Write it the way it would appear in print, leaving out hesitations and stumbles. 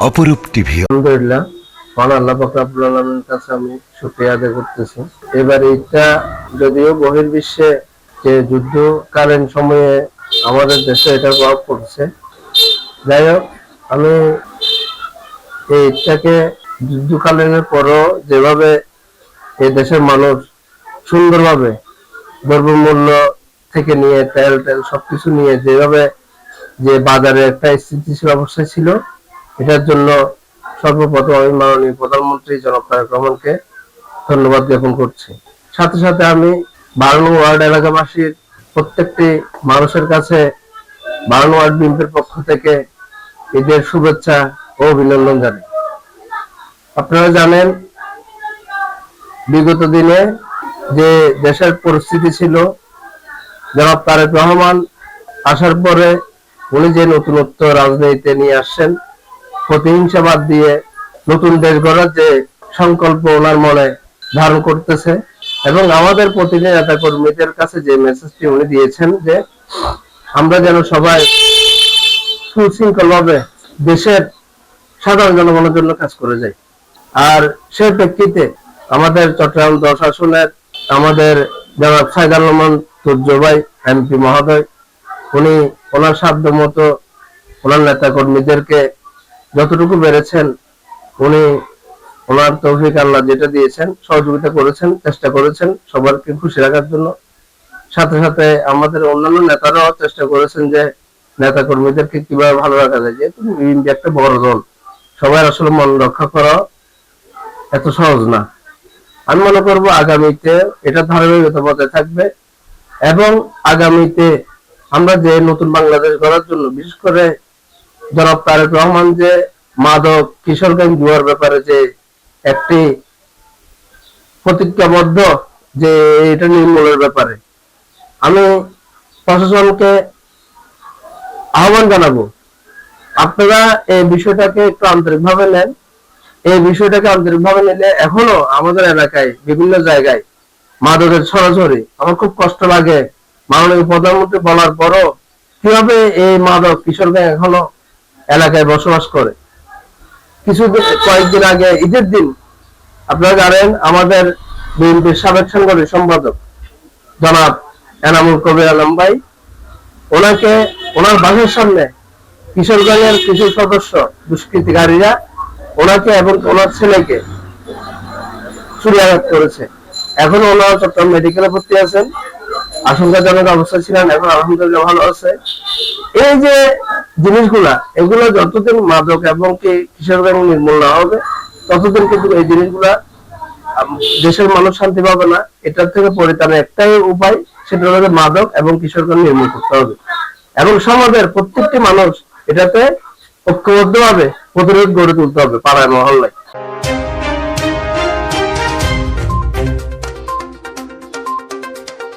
অপরূপ টিভি। আলহামদুলিল্লাহ, আল্লাহ পাক রব্বুল আলামিনের কাছে আমি শুকরিয়া আদায় করতেছি। এবার এটা যদিও বহির্বিশ্বে যে যুদ্ধকালীন সময়ে আমাদের দেশে এটার প্রভাব পড়ছে, যাই হোক আমি এইটাকে যুদ্ধকালীনের পরও যেভাবে এই দেশের মানুষ সুন্দরভাবে দ্রব্যমূল্য থেকে নিয়ে তেল সবকিছু নিয়ে যেভাবে যে বাজারে একটা স্থিতিশীল অবস্থায় ছিল, এটার জন্য সর্বপ্রথম আমি মাননীয় প্রধানমন্ত্রী জনাব তারেক রহমানকে ধন্যবাদ জ্ঞাপন করছি। সাথে সাথে আমি 12 নং ওয়ার্ড এলাকাবাসীর প্রত্যেকটি মানুষের কাছে 12 নং ওয়ার্ড বিএনপির পক্ষ থেকে ঈদের শুভেচ্ছা ও অভিনন্দন জানাই। আপনারা জানেন বিগত দিনে যে দেশের পরিস্থিতি ছিল, জনাব তারেক রহমান আসার পরে উনি যে নতুনত্ব রাজনীতিতে নিয়ে আসছেন, প্রতিহিংসা বাদ দিয়ে নতুন দেশ গড়ার যে সংকল্প ওনার মনে ধারণ করতেছে, এবং আমাদের প্রতিটি নেতা কর্মীদের কাছে যে মেসেজটি উনি দিয়েছেন যে আমরা যেন সবাই সুশৃঙ্খল ভাবে দেশের সাধারণ জনগণের জন্য কাজ করে যাই। আর সেই প্রেক্ষিতে আমাদের চট্টগ্রাম 10 আসনের আমাদের জনাব সাইদুর রহমান তুর্য ভাই এমপি মহোদয়, উনি ওনার সাধ্য মতো ওনার নেতা কর্মীদেরকে যতটুকু বেড়েছেন উনি ওনার তৌফিক আল্লাহ যেটা দিয়েছেন সহযোগিতা করেছেন, চেষ্টা করেছেন সবাইকে খুশি রাখার জন্য। সাথে সাথে আমাদের অন্যান্য নেতারাও চেষ্টা করেছেন যে নেতা কর্মীদেরকে কিভাবে ভালো রাখা যায়, যেহেতু বিএনপি একটা বড় দল, সবাই আসলে মন রক্ষা করা এত সহজ না। আমি মনে করবো আগামীতে এটা ধারাবাহিকতা বজায় থাকবে, এবং আগামীতে আমরা যে নতুন বাংলাদেশ গড়ার জন্য বিশেষ করে জনাব তারেক রহমান যে মাদক কিশোরগঞ্জ জুয়ার ব্যাপারে যে একটি প্রতিজ্ঞাবদ্ধ যে এটা নির্মূলের ব্যাপারে, আমি প্রশাসনকে আহ্বান জানাবো আপনারা এই বিষয়টাকে একটু আন্তরিকভাবে নেন। এই বিষয়টাকে আন্তরিকভাবে নিলে এখনো আমাদের এলাকায় বিভিন্ন জায়গায় মাদকের ছড়াছড়ি, আমার খুব কষ্ট লাগে মাননীয় প্রধানমন্ত্রী বলার পরও কিভাবে এই মাদক কিশোরগঞ্জ এখনো এলাকায় বসবাস করে। কয়েকদিন আগে ঈদের দিন আপনারা জানেন আমাদের বিএনপির সাবেক সাংগঠনিক সম্পাদক জনাব এনামুল কবির আলম ভাই, ওনাকে ওনার বাসার সামনে কিশোরগঞ্জের কিছু সদস্য দুষ্কৃতিকারীরা ওনাকে এবং ওনার ছেলেকে ছুরিয়াঘাত করেছে। এখন ওনারা চট্টগ্রাম মেডিকেলে ভর্তি আছেন, আশঙ্কাজনক অবস্থা ছিলেন, এখন আলহামদুলিল্লাহ ভালো আছে। এই যে জিনিসগুলা, এগুলো যতদিন মাদক এবং কিশোরগঞ্জ নির্মূল না হবে ততদিন কিন্তু এই জিনিসগুলা দেশের মানুষ শান্তি পাবে না। এটার থেকে পরিত্রাণের একটাই উপায়, সেটা হলো মাদক এবং কিশোরগঞ্জ নির্মূল করতে হবে, এবং সমাজের প্রত্যেকটি মানুষ এটাতে ঐক্যবদ্ধভাবে প্রতিরোধ গড়ে তুলতে হবে পাড়ায় মহল্লায়।